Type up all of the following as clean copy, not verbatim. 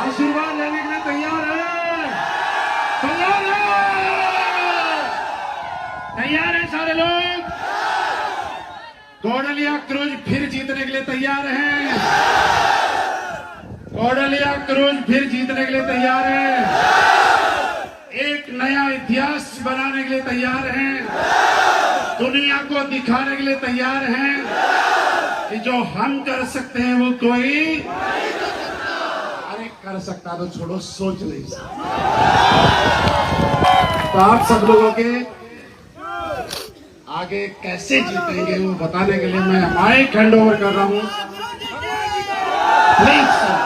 आशीर्वाद लेने के लिए तैयार है? तैयार है? तैयार है सारे लोग? कोडलिया क्रूज फिर जीतने के लिए तैयार हैं? कोडलिया क्रूज फिर जीतने के लिए तैयार है? एक नया इतिहास बनाने के लिए तैयार हैं? दुनिया को दिखाने के लिए तैयार हैं कि जो हम कर सकते हैं वो कोई कर सकता तो छोड़ो, सोच नहीं सकता। तो आप सब लोगों के आगे कैसे जीतेंगे वो बताने के लिए मैं माइक हैंड ओवर कर रहा हूं। Please sir.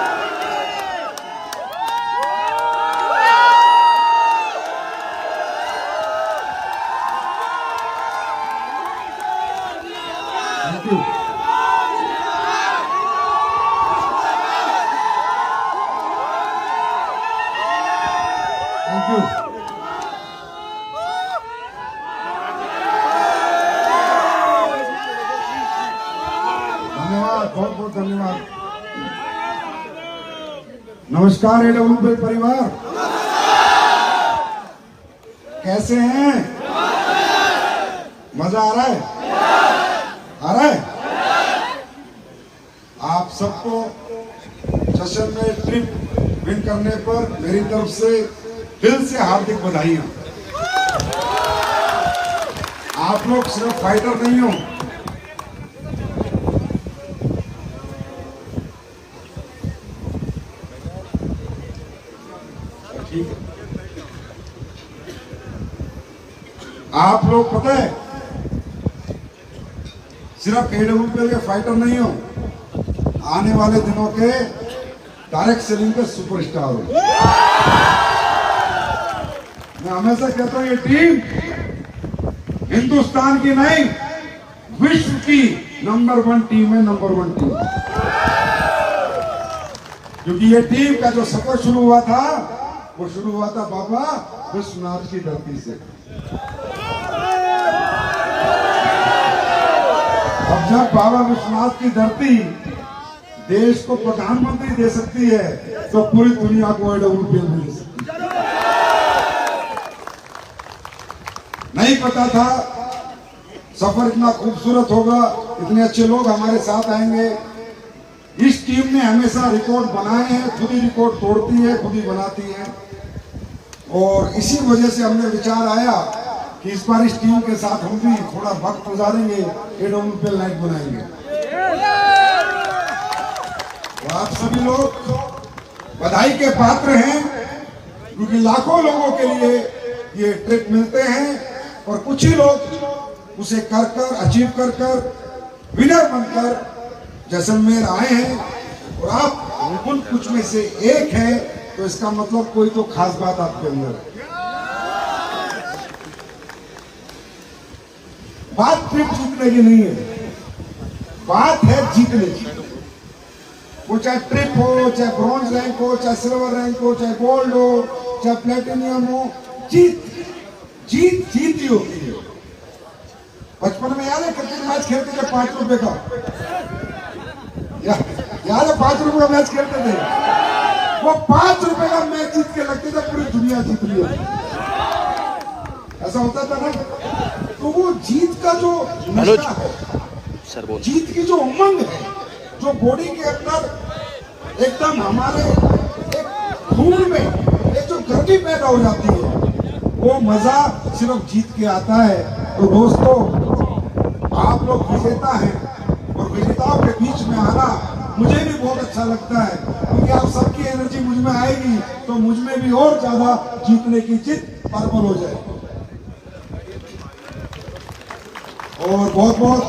Thank you. धन्यवाद, बहुत बहुत धन्यवाद। नमस्कार एडब्ल्यूपी परिवार, कैसे हैं? मजा आ रहा है? आ रहा है? आप सबको जश्न में ट्रिप विन करने पर मेरी तरफ से दिल से हार्दिक बधाई। आप लोग सिर्फ फाइटर नहीं हो, आप लोग पता है सिर्फ एडब्ल्यूपी के फाइटर नहीं हो, आने वाले दिनों के डायरेक्ट सेलिंग के सुपरस्टार हो। मैं हमेशा कहता हूं ये टीम हिंदुस्तान की नहीं विश्व की नंबर 1 टीम है, नंबर 1 टीम। क्योंकि ये टीम का जो सफर शुरू हुआ था वो शुरू हुआ था बाबा विश्वनाथ की धरती से। अब जब बाबा विश्वनाथ की धरती देश को प्रधानमंत्री दे सकती है तो पूरी दुनिया को AWPL भी दे सकती है। नहीं पता था सफर इतना खूबसूरत होगा, इतने अच्छे लोग हमारे साथ आएंगे। इस टीम ने हमेशा रिकॉर्ड बनाए हैं, खुद ही रिकॉर्ड तोड़ती है, खुद ही बनाती है। और इसी वजह से हमने विचार आया कि इस बार इस टीम के साथ हम भी थोड़ा वक्त गुजारेंगे, AWPL नाइट बनाएंगे। तो आप सभी लोग बधाई के पात्र हैं, क्योंकि लाखों लोगों के लिए ये ट्रिप मिलते हैं और कुछ ही लोग उसे कर अचीव कर विनर बनकर जैसलमेर आए हैं। और आप उन कुछ में से एक है, तो इसका मतलब कोई तो खास बात आपके अंदर है। बात ट्रिप जीतने की नहीं है, बात है जीतने की। वो चाहे ट्रिप हो, चाहे ब्रॉन्ज रैंक हो, चाहे सिल्वर रैंक हो, चाहे गोल्ड हो, चाहे प्लेटिनियम हो, जीत जीत जीत ही होती है। बचपन में याद है क्रिकेट मैच खेलते थे 5 रुपए का, याद है 5 रुपए का मैच खेलते थे। वो 5 रुपए का मैच जीत के लगते थे पूरी दुनिया जीत रही है, ऐसा होता था ना। तो वो जीत का जो नशा है, जीत की जो उमंग है, जो बॉडी के अंदर एकदम हमारे एक खून में एक जो गर्मी पैदा हो जाती है, वो मजा सिर्फ जीत के आता है। तो दोस्तों, आप लोग विजेता हैं और विजेताओं के बीच में आना मुझे भी बहुत अच्छा लगता है, क्योंकि आप सबकी एनर्जी मुझ में आएगी तो मुझ में भी और ज्यादा जीतने की जिद प्रबल हो जाएगी। और बहुत बहुत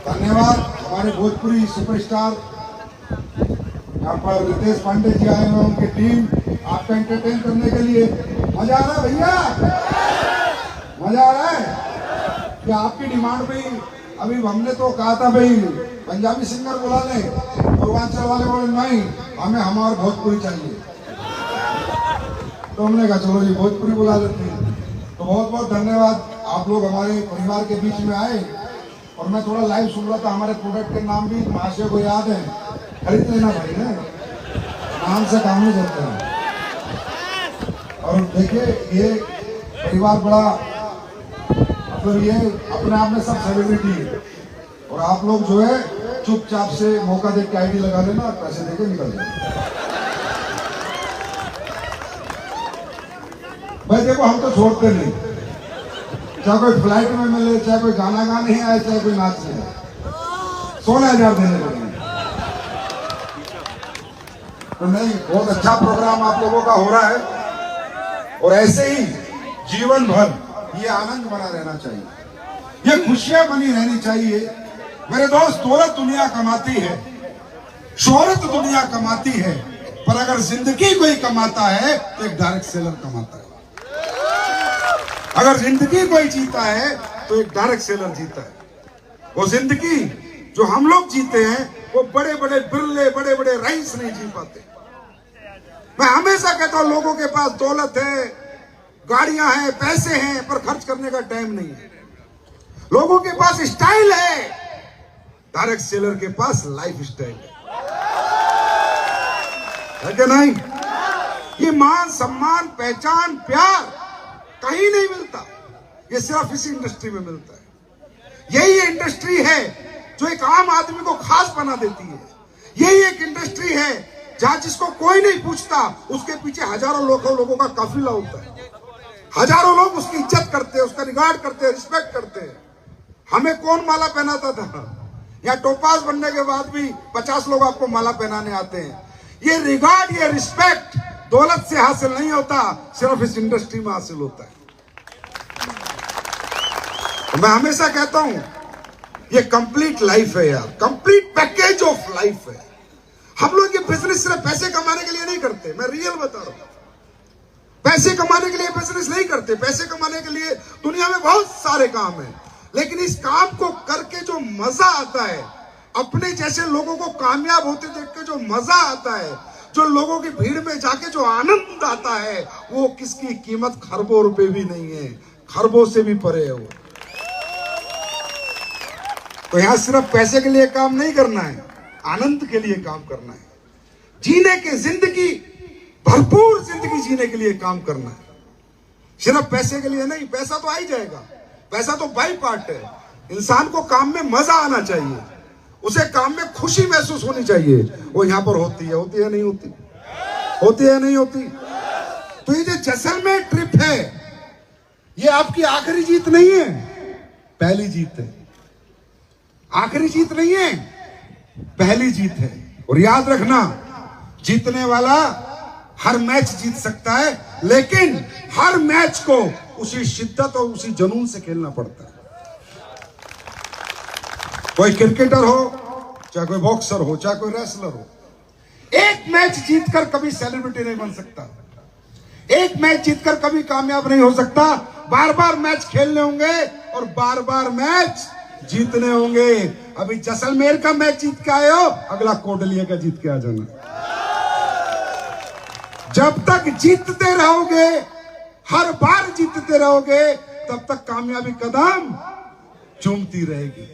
धन्यवाद हमारे भोजपुरी सुपरस्टार यहाँ पर रितेश पांडे जी आए हैं, उनकी टीम आपको एंटरटेन करने के लिए। मजा आ रहा है भैया, मजा आ रहा है। कि आपकी डिमांड भी अभी हमने तो कहा था भाई पंजाबी सिंगर बुला लें, पूर्वांचल वाले बोले नहीं, हमें हमारा भोजपुरी चाहिए। तो हमने कहा चलो जी भोजपुरी बुला लेते हैं। तो बहुत बहुत धन्यवाद, आप लोग हमारे परिवार के बीच में आए। और मैं थोड़ा लाइव सुन रहा था, हमारे प्रोडक्ट के नाम भी महाशय को याद है, खरीद लेना भाई ना, नाम से काम नहीं चलता है। और देखिए ये परिवार बड़ा, मतलब ये अपने आप में सब सेलिब्रिटी है। और आप लोग जो है चुपचाप से मौका देख के आईडी लगा लेना, पैसे देके निकल जाए। भाई देखो हम तो छोड़ते नहीं, चाहे कोई फ्लाइट में मिले, चाहे कोई गाना गाने आए, चाहे कोई नाचने आए, 16,000 देने पड़ेंगे। तो नहीं, बहुत अच्छा प्रोग्राम आप लोगों का हो रहा है। और ऐसे ही जीवन भर ये आनंद बना रहना चाहिए, ये खुशियां बनी रहनी चाहिए। मेरे दोस्त, दौलत दुनिया कमाती है, शोहरत दुनिया कमाती है, पर अगर जिंदगी कोई कमाता है तो एक डायरेक्ट सेलर कमाता है। अगर जिंदगी कोई जीता है तो एक डायरेक्ट सेलर जीता है। वो जिंदगी जो हम लोग जीते हैं, वो बड़े बड़े बिरले, बड़े बड़े रईस नहीं जी पाते। मैं हमेशा कहता हूं, लोगों के पास दौलत है, गाड़ियां हैं, पैसे हैं, पर खर्च करने का टाइम नहीं है। लोगों के पास स्टाइल है, डायरेक्ट सेलर के पास लाइफ स्टाइल है कि नहीं? ये मान सम्मान, पहचान, प्यार कहीं नहीं मिलता, ये सिर्फ इसी इंडस्ट्री में मिलता है। यही इंडस्ट्री है जो एक आम आदमी को खास बना देती है। यही एक इंडस्ट्री है जहां जिसको कोई नहीं पूछता, उसके पीछे हजारों लोगों का काफिला होता है। हजारों लोग उसकी इज्जत करते हैं, उसका रिगार्ड करते हैं, रिस्पेक्ट करते हैं। हमें कौन माला पहनाता था? या टोपाज बनने के बाद भी 50 लोग आपको माला पहनाने आते हैं। ये रिगार्ड, ये रिस्पेक्ट दौलत से हासिल नहीं होता, सिर्फ इस इंडस्ट्री में हासिल होता है। तो मैं हमेशा कहता हूं, ये कंप्लीट लाइफ है यार, कंप्लीट पैकेज ऑफ लाइफ है। हम लोग ये बिजनेस सिर्फ पैसे कमाने के लिए नहीं करते, मैं रियल बता रहा हूं। पैसे कमाने के लिए बिजनेस नहीं करते, पैसे कमाने के लिए दुनिया में बहुत सारे काम हैं, लेकिन इस काम को करके जो मजा आता है, अपने जैसे लोगों को कामयाब होते देख के जो मजा आता है, जो लोगों की भीड़ में जाके जो आनंद आता है, वो किसकी कीमत खरबों रुपए भी नहीं है, खरबों से भी परे है वो। तो यहां सिर्फ पैसे के लिए काम नहीं करना है, आनंद के लिए काम करना है, जीने की जिंदगी, भरपूर जिंदगी जीने के लिए काम करना है, सिर्फ पैसे के लिए नहीं। पैसा तो आ ही जाएगा, पैसा तो बाई पार्ट है। इंसान को काम में मजा आना चाहिए, उसे काम में खुशी महसूस होनी चाहिए। वो यहां पर होती है नहीं होती, होती है नहीं होती। तो ये जो जैसलमेर ट्रिप है, ये आपकी आखिरी जीत नहीं है, पहली जीत है। आखिरी जीत नहीं है, पहली जीत है। और याद रखना, जीतने वाला हर मैच जीत सकता है, लेकिन हर मैच को उसी शिद्दत और उसी जुनून से खेलना पड़ता है। कोई क्रिकेटर हो, चाहे कोई बॉक्सर हो, चाहे कोई रेसलर हो, एक मैच जीतकर कभी सेलिब्रिटी नहीं बन सकता, एक मैच जीतकर कभी कामयाब नहीं हो सकता। बार बार मैच खेलने होंगे और बार बार मैच जीतने होंगे। अभी जैसलमेर का मैच जीत के आए हो, अगला कोटलिया का जीत के आ जाना। जब तक जीतते रहोगे, हर बार जीतते रहोगे, तब तक कामयाबी कदम चूमती रहेगी।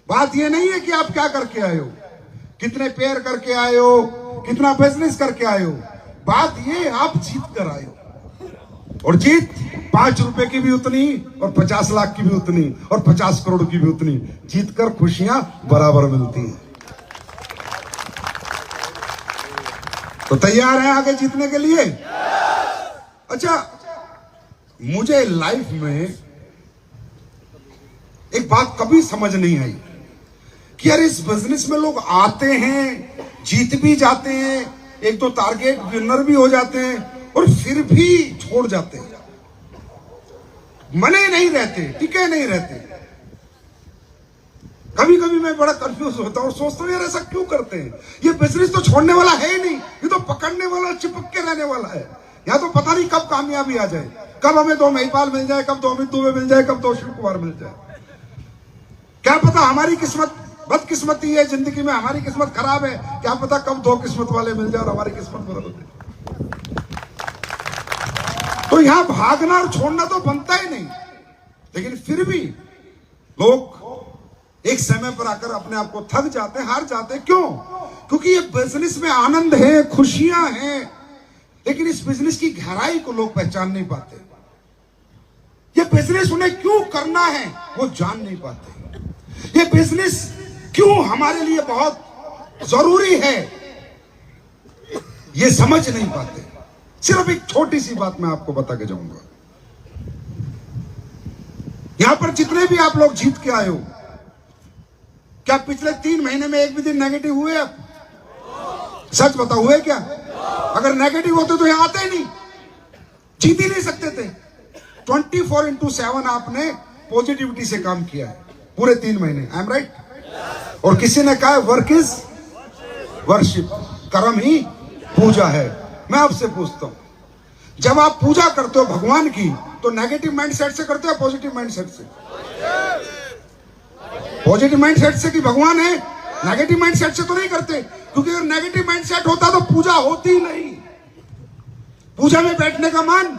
बात यह नहीं है कि आप क्या करके आए हो, कितने पेयर करके आए हो, कितना बिजनेस करके आए हो। बात ये आप जीत कर आए हो, और जीत 5 रुपए की भी उतनी, और 50 लाख की भी उतनी, और 50 करोड़ की भी उतनी। जीत कर खुशियां बराबर मिलती हैं। तो तैयार हैं आगे जीतने के लिए? अच्छा, मुझे लाइफ में एक बात कभी समझ नहीं आई कि यार इस बिजनेस में लोग आते हैं, जीत भी जाते हैं, एक तो टारगेट विनर भी हो जाते हैं, और फिर भी छोड़ जाते हैं, मने नहीं रहते, टिके नहीं रहते। कभी कभी मैं बड़ा कंफ्यूज होता हूं और सोचता हूं यार ऐसा क्यों करते हैं। ये बिजनेस तो छोड़ने वाला है ही नहीं, ये तो पकड़ने वाला, चिपक के रहने वाला है। यहां तो पता नहीं कब कामयाबी आ जाए, कब हमें 2 महिपाल मिल जाए, कब 2 अमित दुबे मिल जाए, कब 2 शिव कुमार मिल जाए। क्या पता हमारी किस्मत बदकिस्मती है, जिंदगी में हमारी किस्मत खराब है, क्या पता कब 2 किस्मत वाले मिल जाए और हमारी किस्मत बदल जाए। तो यहां भागना और छोड़ना तो बनता ही नहीं, लेकिन फिर भी लोग एक समय पर आकर अपने आप को थक जाते हैं, हार जाते हैं। क्यों? क्योंकि ये बिजनेस में आनंद है, खुशियां हैं, लेकिन इस बिजनेस की गहराई को लोग पहचान नहीं पाते। ये बिजनेस उन्हें क्यों करना है वो जान नहीं पाते। ये बिजनेस क्यों हमारे लिए बहुत जरूरी है ये समझ नहीं पाते। सिर्फ एक छोटी सी बात मैं आपको बता के जाऊंगा। यहां पर जितने भी आप लोग जीत के आए हो, क्या पिछले 3 महीने में एक भी दिन नेगेटिव हुए आप? सच बताओ, हुए क्या? अगर नेगेटिव होते तो यहां आते ही नहीं, जीत ही नहीं सकते थे। 24/7 आपने पॉजिटिविटी से काम किया है पूरे 3 महीने। I am right? और किसी ने कहा वर्क इज वर्शिप, कर्म ही पूजा है। मैं आपसे पूछता हूं, जब आप पूजा करते हो भगवान की, तो नेगेटिव माइंडसेट से करते हो पॉजिटिव माइंडसेट से? पॉजिटिव माइंडसेट से कि भगवान है, नेगेटिव माइंडसेट से तो नहीं करते, क्योंकि अगर नेगेटिव माइंडसेट होता तो पूजा होती ही नहीं, पूजा में बैठने का मन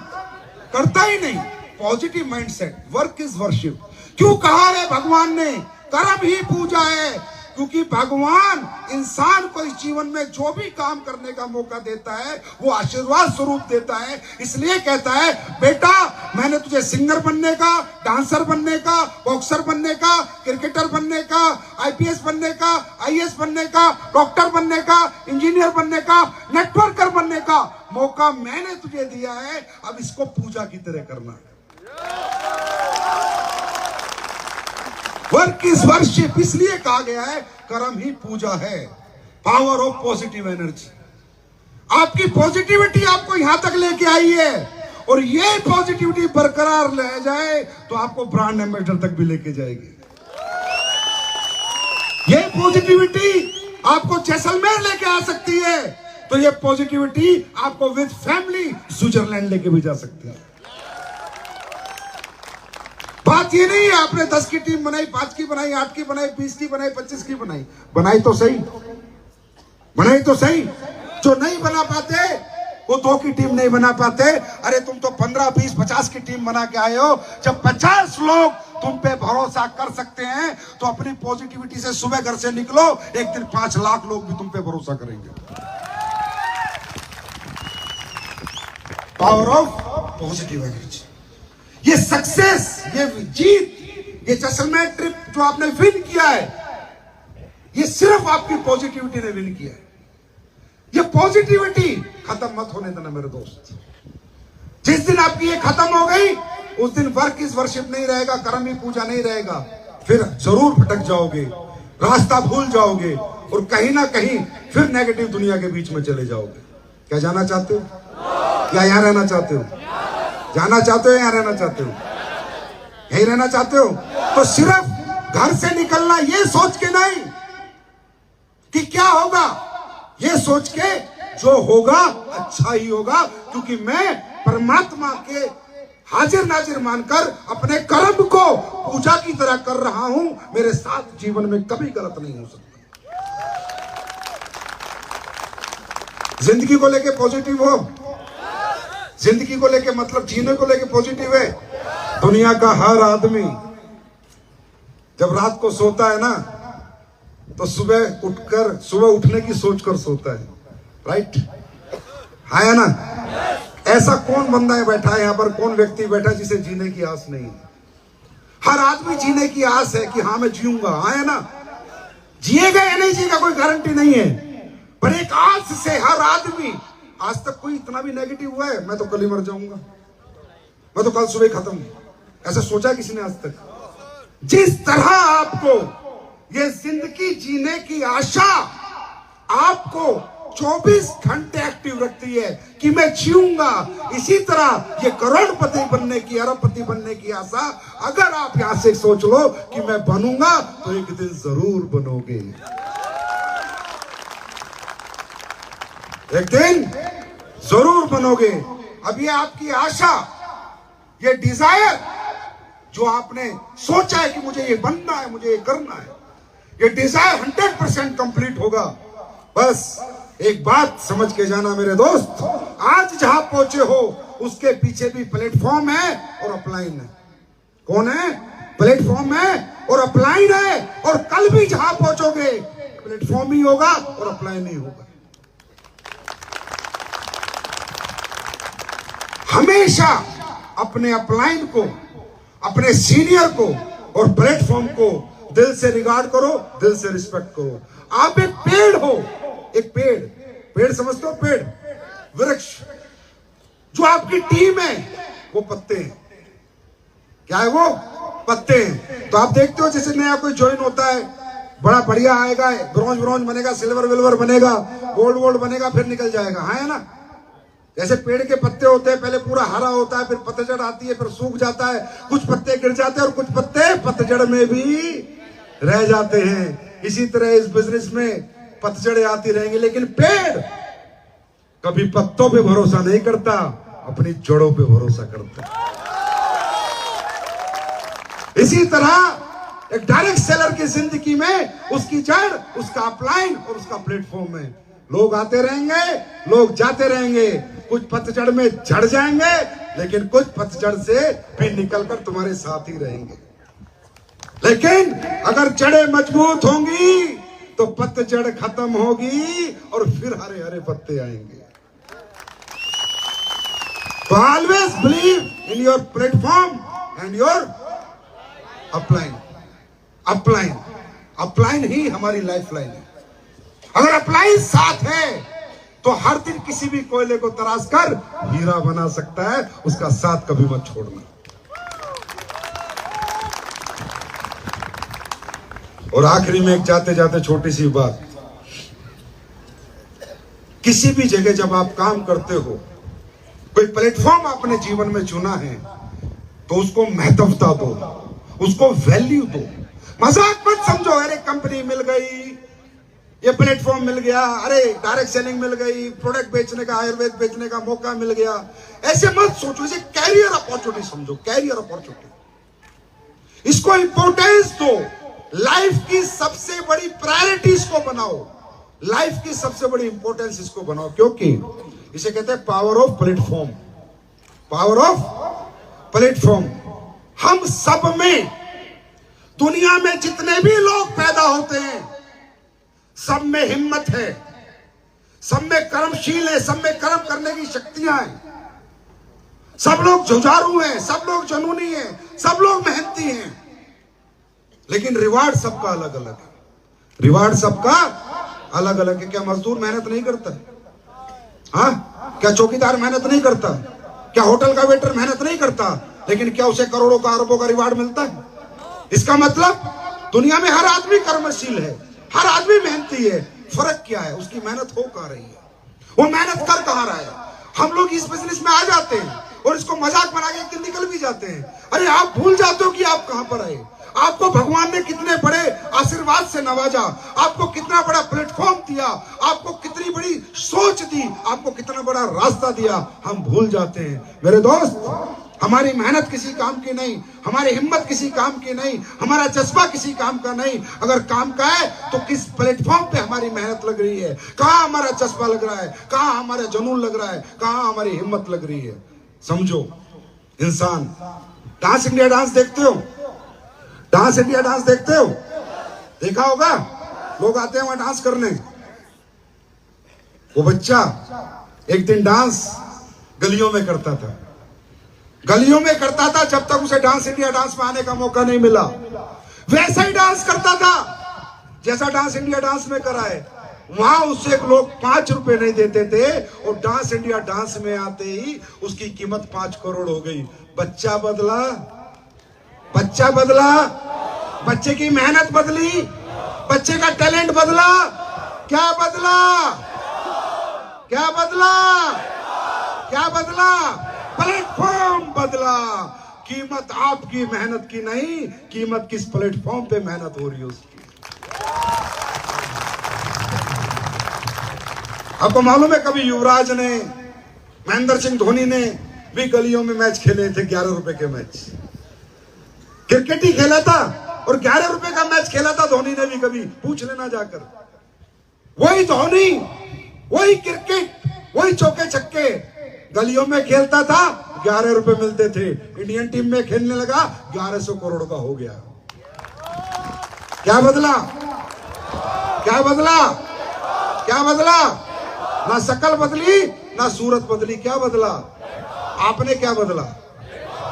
करता ही नहीं। Positive mindset, work is worship. क्यों कहा है भगवान ने कर्म ही पूजा है? क्योंकि भगवान इंसान को इस जीवन में जो भी काम करने का मौका देता है वो आशीर्वाद स्वरूप देता है। इसलिए कहता है, बेटा मैंने तुझे सिंगर बनने का, डांसर बनने का, बॉक्सर बनने का, क्रिकेटर बनने का, आईपीएस बनने का, आईएएस बनने का, डॉक्टर बनने का, इंजीनियर बनने का, नेटवर्कर बनने का मौका मैंने तुझे दिया है। अब इसको पूजा की तरह करना है। वर्क इज वर्शिप इसलिए कहा गया है, कर्म ही पूजा है। पावर ऑफ पॉजिटिव एनर्जी, आपकी पॉजिटिविटी आपको यहां तक लेके आई है, और ये पॉजिटिविटी बरकरार रह जाए तो आपको ब्रांड एम्बेसडर तक भी लेके जाएगी। ये पॉजिटिविटी आपको जैसलमेर लेके आ सकती है, तो ये पॉजिटिविटी आपको विद फैमिली स्विट्जरलैंड लेके भी जा सकती है। बात ये नहीं है आपने 10 की टीम बनाई, 5 की बनाई, 8 की बनाई, 20 की बनाई, 25 की बनाई। बनाई तो सही, बनाई तो सही। जो नहीं बना पाते वो 2 की टीम नहीं बना पाते। अरे तुम तो 15, 20, 50 की टीम बना के आए हो। जब 50 लोग तुम पे भरोसा कर सकते हैं तो अपनी पॉजिटिविटी से सुबह घर से निकलो, एक दिन 5 लाख लोग भी तुम पे भरोसा करेंगे। Power of positive energy. ये सक्सेस, ये जीत, ये जैसलमेर ट्रिप जो आपने विन किया है, ये सिर्फ आपकी पॉजिटिविटी ने विन किया है। ये पॉजिटिविटी खत्म मत होने देना मेरे दोस्त। जिस दिन आपकी ये खत्म हो गई, उस दिन वर्क इज वर्शिप नहीं रहेगा, कर्म ही पूजा नहीं रहेगा। फिर जरूर भटक जाओगे, रास्ता भूल जाओगे और कहीं ना कहीं फिर नेगेटिव दुनिया के बीच में चले जाओगे। क्या जाना चाहते हो? क्या यहां रहना चाहते हो? जाना चाहते हो? यहां रहना चाहते हो? यहीं रहना चाहते हो? तो सिर्फ घर से निकलना ये सोच के नहीं कि क्या होगा, ये सोच के जो होगा अच्छा ही होगा, क्योंकि मैं परमात्मा के हाजिर नाजिर मानकर अपने कर्म को पूजा की तरह कर रहा हूं। मेरे साथ जीवन में कभी गलत नहीं हो सकता। जिंदगी को लेके पॉजिटिव हो। जिंदगी को लेके मतलब जीने को लेके पॉजिटिव है। दुनिया का हर आदमी जब रात को सोता है ना, तो सुबह उठने की सोच कर सोता है। राइट है ना? ऐसा कौन बंदा है बैठा है यहां पर, कौन व्यक्ति बैठा है जिसे जीने की आस नहीं है? हर आदमी जीने की आस है कि हाँ मैं जीऊंगा, है ना? जिएगा या नहीं जिएगा कोई गारंटी नहीं है, पर एक आस से हर आदमी। आज तक कोई इतना भी नेगेटिव हुआ है मैं तो कल ही मर जाऊंगा, मैं तो कल सुबह खत्म, ऐसा सोचा किसी ने आज तक? जिस तरह आपको ये जिंदगी जीने की आशा आपको 24 घंटे एक्टिव रखती है कि मैं जीऊंगा, इसी तरह ये करोड़पति बनने की, अरबपति बनने की आशा अगर आप यहां से सोच लो कि मैं बनूंगा, तो एक दिन जरूर बनोगे। एक दिन जरूर बनोगे। अब ये आपकी आशा, ये डिजायर जो आपने सोचा है कि मुझे ये बनना है, मुझे ये करना है, ये डिजायर 100% कंप्लीट होगा। बस एक बात समझ के जाना मेरे दोस्त, आज जहां पहुंचे हो उसके पीछे भी प्लेटफॉर्म है और अपलाइन है। कौन है? प्लेटफॉर्म है और अपलाइन है। और कल भी जहां पहुंचोगे प्लेटफॉर्म ही होगा और अपलाइन ही होगा। हमेशा अपने अपलाइन को, अपने सीनियर को और प्लेटफॉर्म को दिल से रिगार्ड करो, दिल से रिस्पेक्ट करो। आप एक पेड़ हो, एक पेड़ समझते हो? पेड़, वृक्ष। जो आपकी टीम है वो पत्ते हैं। क्या है वो? पत्ते हैं। तो आप देखते हो जैसे नया कोई ज्वाइन होता है, बड़ा बढ़िया आएगा, ब्रॉन्ज बनेगा, सिल्वर विल्वर बनेगा, गोल्ड बनेगा, फिर निकल जाएगा, है ना? जैसे पेड़ के पत्ते होते हैं, पहले पूरा हरा होता है, फिर पतझड़ आती है, फिर सूख जाता है, कुछ पत्ते गिर जाते हैं और कुछ पत्ते पतझड़ में भी रह जाते हैं। इसी तरह इस बिजनेस में पतझड़ें आती रहेंगी, लेकिन पेड़ कभी पत्तों पे भरोसा नहीं करता, अपनी जड़ों पे भरोसा करता है। इसी तरह एक डायरेक्ट सेलर की जिंदगी में उसकी जड़, उसका अपलाइन और उसका प्लेटफॉर्म है। लोग आते रहेंगे, लोग जाते रहेंगे, कुछ पतझड़ में झड़ जाएंगे, लेकिन कुछ पतझड़ से भी निकलकर तुम्हारे साथ ही रहेंगे। लेकिन अगर जड़ें मजबूत होंगी तो पतझड़ खत्म होगी और फिर हरे हरे पत्ते आएंगे। तो always believe in your platform and your upline. Upline ही हमारी लाइफ लाइन है। अगर अपलाइन साथ है तो हर दिन किसी भी कोयले को तराश कर हीरा बना सकता है। उसका साथ कभी मत छोड़ना। और आखिरी में एक जाते जाते छोटी सी बात, किसी भी जगह जब आप काम करते हो, कोई प्लेटफॉर्म आपने जीवन में चुना है, तो उसको महत्वता दो, उसको वैल्यू दो। मजाक मत समझो, अरे कंपनी मिल गई, ये प्लेटफॉर्म मिल गया, अरे डायरेक्ट सेलिंग मिल गई, प्रोडक्ट बेचने का, आयुर्वेद बेचने का मौका मिल गया, ऐसे मत सोचो। इसे कैरियर अपॉर्चुनिटी समझो, कैरियर अपॉर्चुनिटी। इसको इंपॉर्टेंस दो, लाइफ की सबसे बड़ी प्रायोरिटी इसको बनाओ, लाइफ की सबसे बड़ी इंपॉर्टेंस इसको बनाओ। क्योंकि इसे कहते हैं power of platform. Power of platform. हम सब में, दुनिया में जितने भी लोग पैदा होते हैं, सब में हिम्मत है, सब में कर्मशील है, सब में कर्म करने की शक्तियां हैं, सब लोग जुझारू हैं, सब लोग जुनूनी हैं, सब लोग मेहनती हैं, लेकिन रिवार्ड सबका अलग अलग है। रिवार्ड सबका अलग अलग है। क्या मजदूर मेहनत नहीं करता? हाँ, क्या चौकीदार मेहनत नहीं करता? क्या होटल का वेटर मेहनत नहीं करता? लेकिन क्या उसे करोड़ों का, अरबों का रिवार्ड मिलता है? इसका मतलब दुनिया में हर आदमी कर्मशील है, हर आदमी मेहनती है। फर्क क्या है? उसकी मेहनत हो कहां रही है, वो मेहनत कर कहां रहा है। हम लोग इस बिजनेस में आ जाते हैं और इसको मजाक बना के एक दिन निकल भी जाते हैं। अरे आप भूल जाते हो कि आप कहां पर आए। आपको भगवान ने कितने बड़े आशीर्वाद से नवाजा, आपको कितना बड़ा प्लेटफॉर्म दिया, आपको कितनी बड़ी सोच दी, आपको कितना बड़ा रास्ता दिया, हम भूल जाते हैं। मेरे दोस्त, हमारी मेहनत किसी काम की नहीं, हमारी हिम्मत किसी काम की नहीं, हमारा जज्बा किसी काम का नहीं। अगर काम का है तो किस प्लेटफॉर्म पे हमारी मेहनत लग रही है, कहां हमारा जज्बा लग रहा है, कहां हमारा जुनून लग रहा है, कहां हमारी हिम्मत लग रही है। समझो, इंसान डांस इंडिया डांस देखते हो? डांस इंडिया डांस देखते हो? देखा होगा, लोग आते हैं वहां डांस करने। वो बच्चा एक दिन डांस गलियों में करता था, गलियों में करता था जब तक उसे डांस इंडिया डांस में आने का मौका नहीं मिला। वैसा ही डांस करता था जैसा डांस इंडिया डांस में कराए। वहां उससे लोग 5 रुपए नहीं देते थे और डांस इंडिया डांस में आते ही उसकी कीमत 5 करोड़ हो गई। बच्चा बदला, बच्चा बदला, बच्चे की मेहनत बदली, बच्चे का टैलेंट बदला। क्या बदला? क्या बदला? क्या बदला? प्लेटफॉर्म बदला। कीमत आपकी मेहनत की नहीं, कीमत किस प्लेटफॉर्म पे मेहनत हो रही है उसकी। आपको मालूम है, कभी युवराज ने, महेंद्र सिंह धोनी ने भी गलियों में मैच खेले थे, 11 रुपए के मैच। क्रिकेट ही खेला था और 11 रुपए का मैच खेला था धोनी ने भी। कभी पूछ लेना जाकर। वही धोनी, वही क्रिकेट, वही चौके छक्के गलियों में खेलता था, 11 रुपए मिलते थे। इंडियन टीम में खेलने लगा, 1100 करोड़ का हो गया। क्या बदला? क्या बदला? क्या बदला? ना शकल बदली, ना सूरत बदली। क्या बदला? आपने क्या बदला?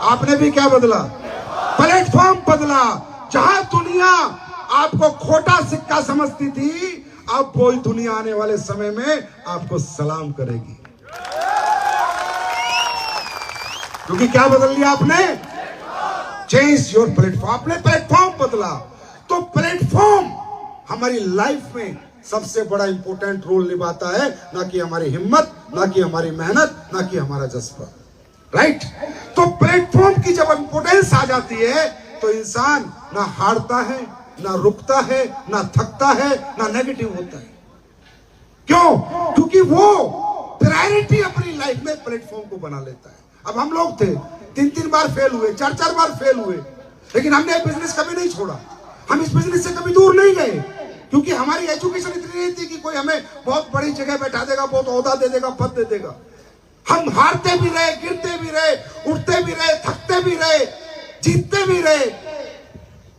आपने भी क्या बदला? प्लेटफॉर्म बदला। जहां दुनिया आपको खोटा सिक्का समझती थी, अब वही दुनिया आने वाले समय में आपको सलाम करेगी। क्योंकि क्या बदल लिया आपने? Change your platform. आपने प्लेटफॉर्म बदला। तो प्लेटफॉर्म हमारी लाइफ में सबसे बड़ा इंपॉर्टेंट रोल निभाता है, ना कि हमारी हिम्मत, ना कि हमारी मेहनत, ना कि हमारा जज्बा। राइट? तो प्लेटफॉर्म की जब इंपॉर्टेंस आ जाती है तो इंसान ना हारता है, ना रुकता है, ना थकता है, ना नेगेटिव होता है। क्यों? क्योंकि वो प्रायोरिटी अपनी लाइफ में प्लेटफॉर्म को बना लेता है। अब हम लोग थे, 3-3 बार फेल हुए, 4-4 बार फेल हुए, लेकिन हमने बिजनेस कभी नहीं छोड़ा। हम इस बिजनेस से कभी दूर नहीं गए, क्योंकि हमारी एजुकेशन इतनी नहीं थी कि कोई हमें बहुत बड़ी जगह बैठा देगा, बहुत ओहदा दे देगा, पद दे देगा। हम हारते भी रहे, गिरते भी रहे, उठते भी रहे, थकते भी रहे, जीतते भी रहे,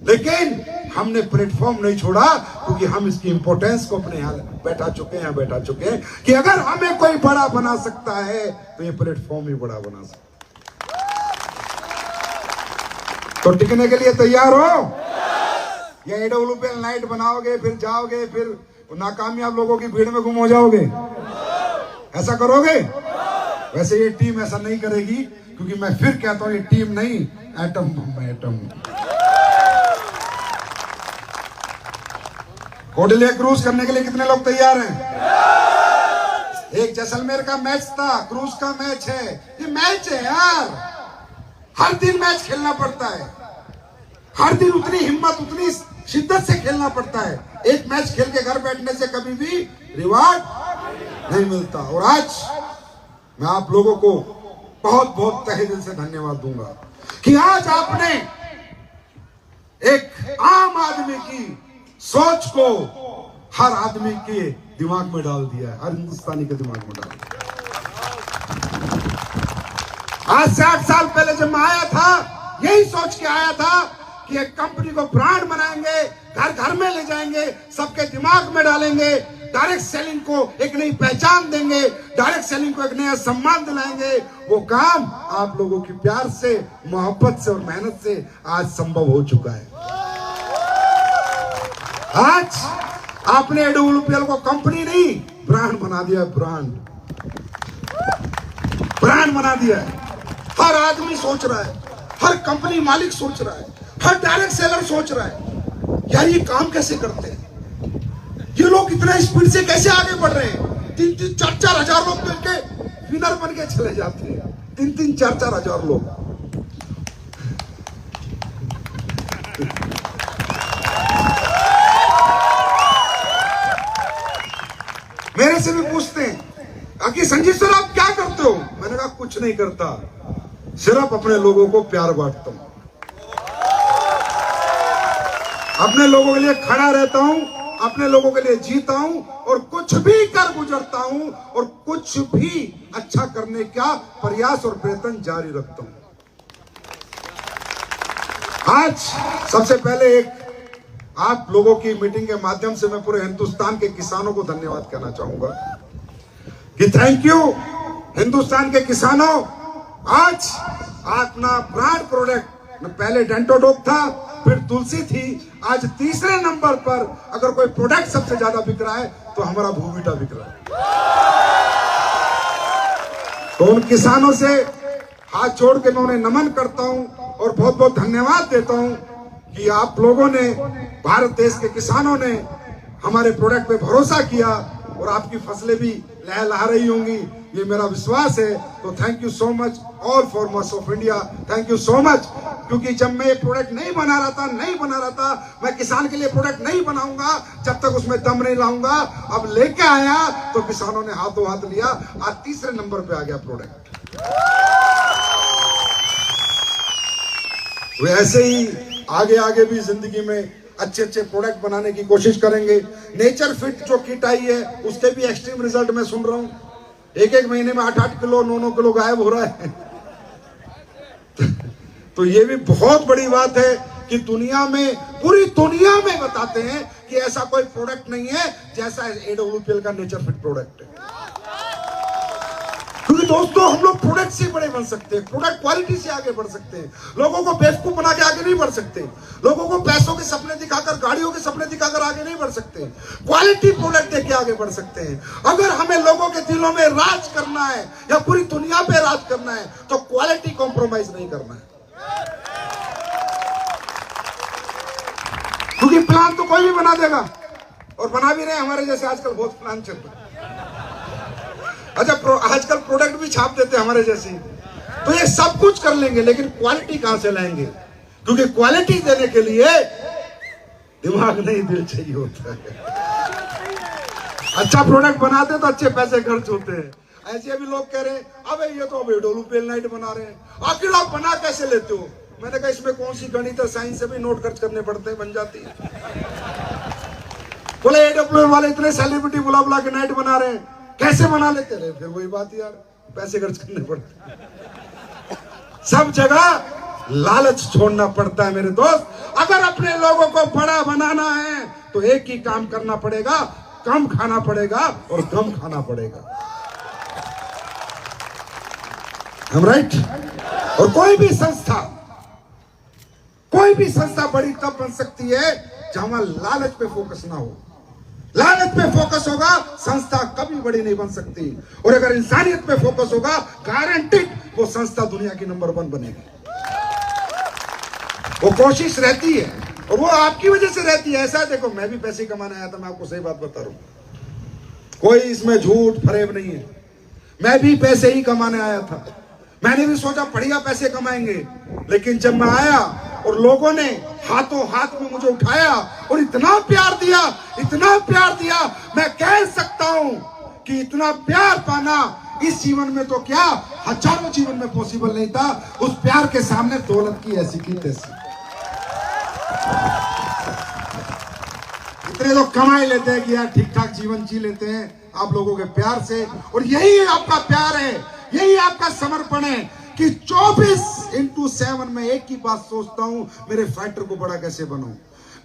लेकिन हमने प्लेटफॉर्म नहीं छोड़ा, क्योंकि हम इसकी इंपॉर्टेंस को अपने यहां बैठा चुके हैं कि अगर हमें कोई बड़ा बना सकता है तो ये प्लेटफॉर्म ही बड़ा बना सकता है। तो टिकने के लिए तैयार हो? या AWPL नाइट बनाओगे, फिर जाओगे, फिर नाकामयाब लोगों की भीड़ में गुम हो जाओगे? ऐसा करोगे? वैसे ये टीम ऐसा नहीं करेगी, क्योंकि मैं फिर कहता हूं, ये टीम नहीं, एटम बम है, एटम। कोडलिया क्रूज करने के लिए कितने लोग तैयार हैं? एक जैसलमेर का मैच था, क्रूज का मैच है। ये मैच है यार, हर दिन मैच खेलना पड़ता है, हर दिन उतनी हिम्मत, उतनी शिद्दत से खेलना पड़ता है। एक मैच खेल के घर बैठने से कभी भी रिवार्ड नहीं मिलता। और आज मैं आप लोगों को बहुत बहुत तहे दिल से धन्यवाद दूंगा कि आज आपने एक आम आदमी की सोच को हर आदमी के दिमाग में डाल दिया है, हर हिंदुस्तानी के दिमाग में डाल दिया। आज से 8 साल पहले जब मैं आया था, यही सोच के आया था कि एक कंपनी को ब्रांड बनाएंगे, घर घर में ले जाएंगे, सबके दिमाग में डालेंगे, डायरेक्ट सेलिंग को एक नई पहचान देंगे, डायरेक्ट सेलिंग को एक नया सम्मान दिलाएंगे। वो काम आप लोगों की प्यार से, मोहब्बत से और मेहनत से आज संभव हो चुका है। आज आपने एडब्ल्यूपीएल को कंपनी नहीं, ब्रांड बना दिया। ब्रांड बना दिया है। हर आदमी सोच रहा है, हर कंपनी मालिक सोच रहा है, हर डायरेक्ट सेलर सोच रहा है, यार ये काम कैसे करते हैं, ये लोग इतना स्पीड से कैसे आगे बढ़ रहे हैं। 3-3, 4-4 हजार लोग मिलके विनर बन के चले जाते हैं। 3-3, 4-4 हजार लोग। मेरे से भी पूछते हैं कि संजीव सर आप क्या करते हो? मैंने कहा कुछ नहीं करता, सिर्फ अपने लोगों को प्यार बांटता हूं, अपने लोगों के लिए खड़ा रहता हूं, अपने लोगों के लिए जीता हूं और कुछ भी कर गुजरता हूं और कुछ भी अच्छा करने का प्रयास और प्रयत्न जारी रखता हूं। आज सबसे पहले एक आप लोगों की मीटिंग के माध्यम से मैं पूरे हिंदुस्तान के किसानों को धन्यवाद कहना चाहूंगा कि थैंक यू हिंदुस्तान के किसानों। आज अपना ब्रांड प्रोडक्ट, पहले डेंटोडोक था, फिर तुलसी थी, आज तीसरे नंबर पर अगर कोई प्रोडक्ट सबसे ज्यादा बिक रहा है तो हमारा भूविटा बिक रहा है। तो उन किसानों से हाथ जोड़ के मैं उन्हें नमन करता हूं और बहुत बहुत धन्यवाद देता हूं कि आप लोगों ने, भारत देश के किसानों ने हमारे प्रोडक्ट पे भरोसा किया और आपकी फसलें भी लहलहा रही होंगी, ये मेरा विश्वास है। तो thank you so much all farmers of India, thank you so much. क्योंकि जब मैं ये प्रोडक्ट नहीं बना रहा था, मैं किसान के लिए प्रोडक्ट नहीं बनाऊंगा जब तक उसमें दम नहीं लाऊंगा। अब लेके आया तो किसानों ने हाथों हाथ लिया, आज तीसरे नंबर पे आ गया प्रोडक्ट। वे ऐसे ही आगे भी जिंदगी में अच्छे प्रोडक्ट बनाने की कोशिश करेंगे। नेचर फिट जो किट आई है उसके भी एक्सट्रीम रिजल्ट मैं सुन रहा हूं, एक महीने में 8-8 किलो 9-9 किलो गायब हो रहा है। तो ये भी बहुत बड़ी बात है कि दुनिया में, पूरी दुनिया में बताते हैं कि ऐसा कोई प्रोडक्ट नहीं है जैसा एडब्ल्यूपीएल का नेचर फिट प्रोडक्ट है। क्योंकि दोस्तों हम लोग प्रोडक्ट से बड़े बन सकते हैं, प्रोडक्ट क्वालिटी से आगे बढ़ सकते हैं। लोगों को बेवकूफ बना के आगे नहीं बढ़ सकते, लोगों को पैसों के सपने दिखाकर, गाड़ियों के सपने दिखाकर आगे नहीं बढ़ सकते। क्वालिटी प्रोडक्ट देके आगे बढ़ सकते हैं। अगर हमें लोगों के दिलों में राज करना है या पूरी दुनिया पे राज करना है तो क्वालिटी कॉम्प्रोमाइज नहीं करना है। क्योंकि प्लान तो कोई भी बना देगा और बना भी रहे, हमारे जैसे आजकल बहुत प्लान चल रहे हैं। अच्छा, आजकल प्रोडक्ट भी छाप देते हैं हमारे जैसे, तो ये सब कुछ कर लेंगे लेकिन क्वालिटी कहां से लाएंगे? क्योंकि क्वालिटी देने के लिए दिमाग नहीं, दिल चाहिए होता है। अच्छा प्रोडक्ट बनाते तो अच्छे पैसे खर्च होते हैं। ऐसे अभी लोग कह रहे हैं अबे ये तो एडब्ल्यूपीएल नाइट बना रहे हैं, आखिर आप बना कैसे लेते हो? मैंने कहा इसमें कौन सी गणित और साइंस से भी नोट खर्च करने पड़ते हैं, बन जाती है। बोले एडब्ल्यूपीएल वाले इतने सेलिब्रिटी बुला के नाइट बना रहे हैं, कैसे बना लेते रहे? फिर वही बात यार, पैसे खर्च करने पड़ते। सब जगह लालच छोड़ना पड़ता है मेरे दोस्त। अगर अपने लोगों को बड़ा बनाना है तो एक ही काम करना पड़ेगा, कम खाना पड़ेगा और कम खाना पड़ेगा। हम राइट? और कोई भी संस्था बड़ी तब बन सकती है जहां लालच पे फोकस ना हो। लालच पे फोकस होगा, संस्था कभी बड़ी नहीं बन सकती। और अगर इंसानियत पे फोकस होगा, गारंटीड वो संस्था दुनिया की नंबर 1 बनेगी। वो कोशिश रहती है और वो आपकी वजह से रहती है। ऐसा देखो, मैं भी पैसे कमाने आया था, मैं आपको सही बात बता रहा हूं, कोई इसमें झूठ फरेब नहीं है। मैं भी पैसे ही कमाने आया था, मैंने भी सोचा बढ़िया पैसे कमाएंगे, लेकिन जब मैं आया और लोगों ने हाथों हाथ में मुझे उठाया और इतना प्यार दिया, मैं कह सकता हूं कि इतना प्यार पाना इस जीवन में तो क्या, हजारों जीवन में पॉसिबल नहीं था। उस प्यार के सामने दौलत की ऐसी की तैसी। इतने लोग कमाई लेते हैं कि यार ठीक ठाक जीवन जी लेते हैं आप लोगों के प्यार से, और यही आपका प्यार है, यही आपका समर्पण है कि 24/7 में एक ही बात सोचता हूं, मेरे फाइटर को बड़ा कैसे बनाऊं,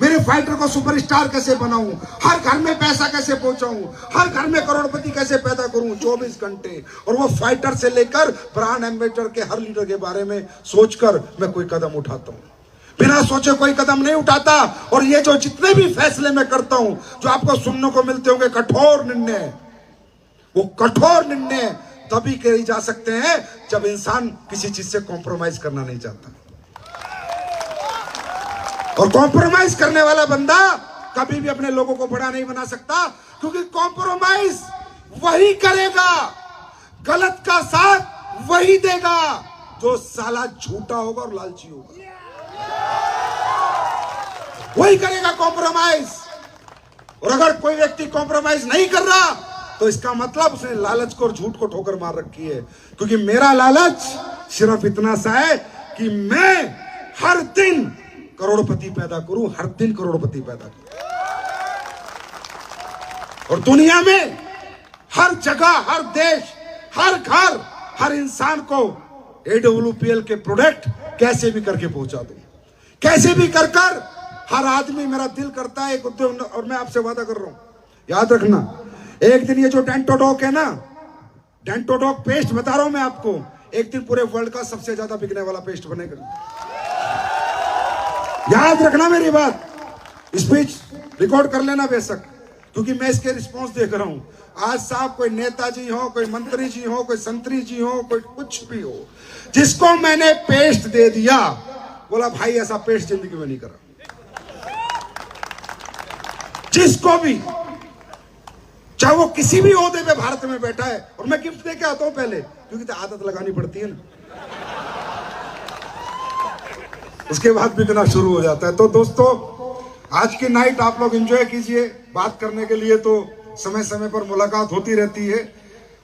मेरे फाइटर को सुपरस्टार कैसे बनाऊं, हर घर में पैसा कैसे पहुंचाऊं, हर घर में करोड़पति कैसे पैदा करूं 24 घंटे। और वो फाइटर से लेकर ब्रांड एम्बेसडर के हर लीडर के बारे में सोचकर मैं कोई कदम उठाता हूं, बिना सोचे कोई कदम नहीं उठाता। और ये जो जितने भी फैसले मैं करता हूं, जो आपको सुनने को मिलते होंगे कठोर निर्णय, वो कठोर निर्णय तभी किए जा सकते हैं जब इंसान किसी चीज से कॉम्प्रोमाइज करना नहीं चाहता। और कॉम्प्रोमाइज करने वाला बंदा कभी भी अपने लोगों को बड़ा नहीं बना सकता, क्योंकि कॉम्प्रोमाइज वही करेगा, गलत का साथ वही देगा जो साला झूठा होगा और लालची होगा, वही करेगा कॉम्प्रोमाइज। और अगर कोई व्यक्ति कॉम्प्रोमाइज नहीं कर रहा तो इसका मतलब उसने लालच को और झूठ को ठोकर मार रखी है। क्योंकि मेरा लालच सिर्फ इतना सा है कि मैं हर दिन करोड़पति पैदा करूं, हर दिन करोड़पति पैदा करूं। और दुनिया में हर जगह, हर देश, हर घर, हर इंसान को AWPL के प्रोडक्ट कैसे भी करके पहुंचा दूं, कैसे भी कर हर आदमी, मेरा दिल करता है एक उद्योग। और मैं आपसे वादा कर रहा हूं, याद रखना, एक दिन ये जो डेंटोडॉक है ना, डेंटोडॉक पेस्ट बता रहा हूं मैं आपको, एक दिन पूरे वर्ल्ड का सबसे ज्यादा बिकने वाला पेस्ट बनेगा। याद रखना मेरी बात, स्पीच रिकॉर्ड कर लेना बेशक, क्योंकि मैं इसके रिस्पॉन्स देख रहा हूं। आज साहब कोई नेताजी हो, कोई मंत्री जी हो, कोई संतरी जी हो, कोई कुछ भी हो, जिसको मैंने पेस्ट दे दिया, बोला भाई ऐसा पेस्ट जिंदगी में नहीं करा। जिसको भी, चाहे वो किसी भी ओहदे पे भारत में बैठा है, और मैं गिफ्ट दे के आता हूं पहले, क्योंकि तो आदत लगानी पड़ती है ना, उसके बाद बिकना शुरू हो जाता है। तो दोस्तों, आज की नाइट आप लोग एंजॉय कीजिए। बात करने के लिए तो समय समय पर मुलाकात होती रहती है,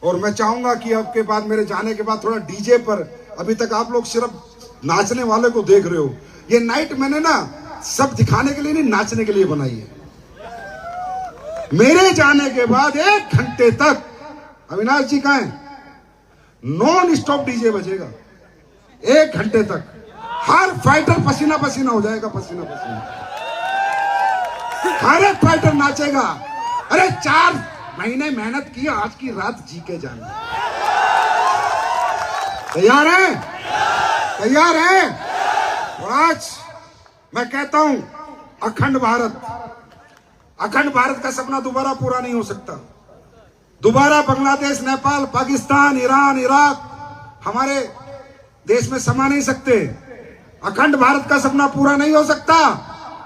और मैं चाहूंगा कि अब के बाद, मेरे जाने के बाद, थोड़ा डीजे पर, अभी तक आप लोग सिर्फ नाचने वाले को देख रहे हो। ये नाइट मैंने ना सब दिखाने के लिए नहीं, नाचने के लिए बनाई है। मेरे जाने के बाद 1 घंटे तक, अविनाश जी कहां हैं, नॉन स्टॉप डीजे बजेगा 1 घंटे तक। हर फाइटर पसीना पसीना हो जाएगा, पसीना पसीना, हर एक फाइटर नाचेगा। अरे 4 महीने मेहनत की, आज की रात जी के जाना। तैयार है? तैयार है? और आज मैं कहता हूं, अखंड भारत, अखंड भारत का सपना दोबारा पूरा नहीं हो सकता। दोबारा बांग्लादेश, नेपाल, पाकिस्तान, ईरान, इराक हमारे देश में समा नहीं सकते। अखंड भारत का सपना पूरा नहीं हो सकता,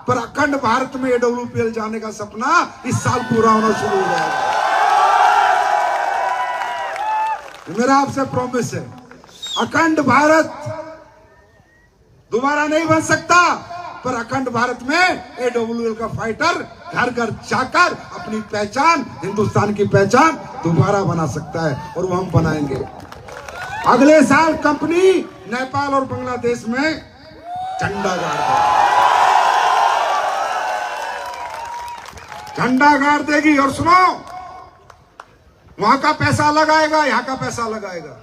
पर अखंड भारत में AWPL जाने का सपना इस साल पूरा होना शुरू हो जाएगा। मेरा आपसे प्रॉमिस है, अखंड भारत दोबारा नहीं बन सकता, पर अखंड भारत में AWPL का फाइटर घर घर जाकर अपनी पहचान, हिंदुस्तान की पहचान दोबारा बना सकता है, और वो हम बनाएंगे। अगले साल कंपनी नेपाल और बांग्लादेश में झंडा गाड़ देगी, झंडा गाड़ देगी। और सुनो, वहां का पैसा अलग आएगा, यहां का पैसा अलग आएगा।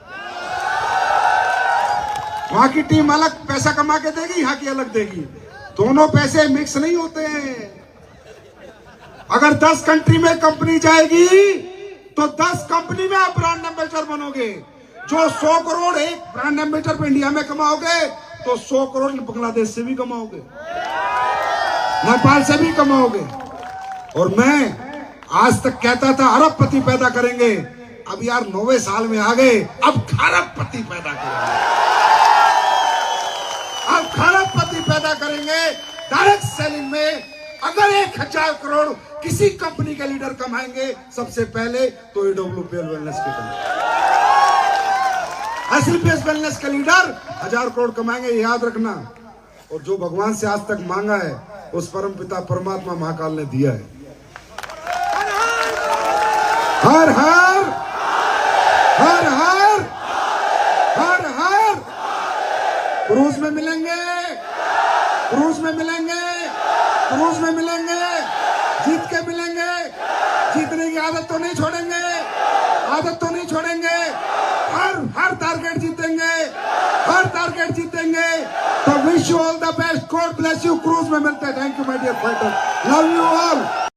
वहां की टीम अलग पैसा कमा के देगी, यहां की अलग देगी। दोनों पैसे मिक्स नहीं होते हैं। अगर 10 कंट्री में कंपनी जाएगी तो 10 कंपनी में आप ब्रांड एम्बेसडर बनोगे। जो 100 करोड़ एक ब्रांड एम्बेसडर पे इंडिया में कमाओगे, तो 100 करोड़ बांग्लादेश से भी कमाओगे, नेपाल से भी कमाओगे। और मैं आज तक कहता था अरबपति पैदा करेंगे, अब यार 90 साल में आ गए, अब खरबपति पैदा करेंगे, अब खरबपति पैदा करेंगे। डायरेक्ट सेलिंग में अगर 1000 करोड़ किसी कंपनी के लीडर कमाएंगे, सबसे पहले तो AWPL वेलनेस के कमाएंगे। SLPS वेलनेस के लीडर 1000 करोड़ कमाएंगे, याद रखना। और जो भगवान से आज तक मांगा है, उस परम पिता परमात्मा महाकाल ने दिया है। हर हर हर हर हर हर क्रूज में मिलेंगे, क्रूज में मिलेंगे, क्रूज में मिलेंगे, जीत के मिलेंगे। जीतने की आदत तो नहीं छोड़ेंगे, आदत तो नहीं छोड़ेंगे। हर टारगेट जीतेंगे, हर टारगेट जीतेंगे। तो wish you all the best, god bless you. Cruise में मिलते हैं। Thank you my dear fighter, love you all.